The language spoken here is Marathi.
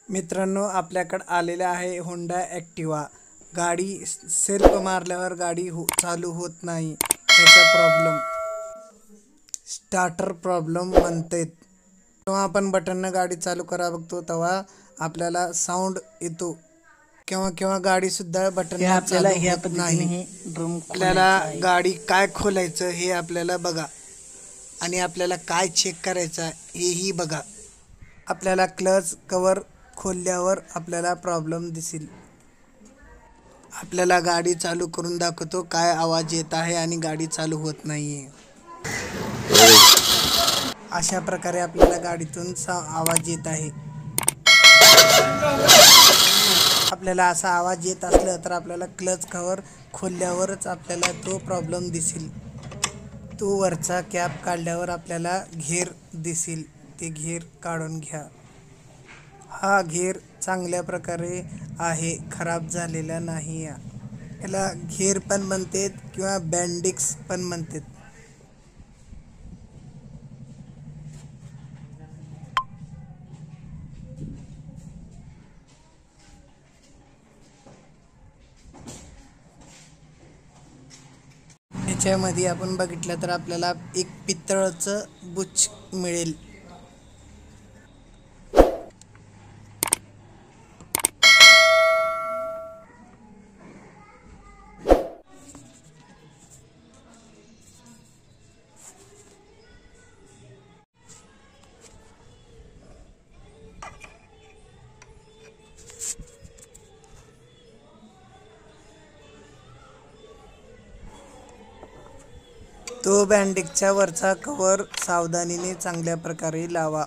मित्रांनो, आपल्याकडे आलेले आहे होंडा ॲक्टिवा. गाडी सेल्फ मारल्यावर गाडी चालू होत नाही. त्याचा प्रॉब्लेम स्टार्टर प्रॉब्लेम म्हणतात. जेव्हा आपण बटननं गाडी चालू करा बघतो तेव्हा आपल्याला साऊंड येतो. केव्हा केव्हा गाडीसुद्धा बटननं चालू होत नाही. आपल्याला गाडी काय खोलायचं हे आपल्याला बघा आणि आपल्याला काय चेक करायचं हेही बघा. आपल्याला क्लच कवर खोलल्यावर आपल्याला प्रॉब्लेम दिसेल. आपल्याला गाडी चालू करून दाखवतो काय आवाज येत आहे आणि गाडी चालू होत नाहीये. अशा प्रकारे आपल्याला गाडीतून आवाज येत आहे. आपल्याला असा आवाज येत असला तर आपल्याला क्लच कवर खोलल्यावरच आपल्याला तो प्रॉब्लेम दिसेल. तो वरचा कॅप काढल्यावर आपल्याला घेर दिसेल. ते घेर काढून घ्या. हा घेर चांगल्या प्रकारे आहे, खराब झालेला नाही. याला घेर पण म्हणतात किंवा बँडिक्स पण म्हणतात. याच्यामध्ये आपण बघितलं तर आपल्याला एक पितळचं बुच मिळेल. तो बँडिकच्या वरचा कवर सावधानीने चांगल्या प्रकारे लावा.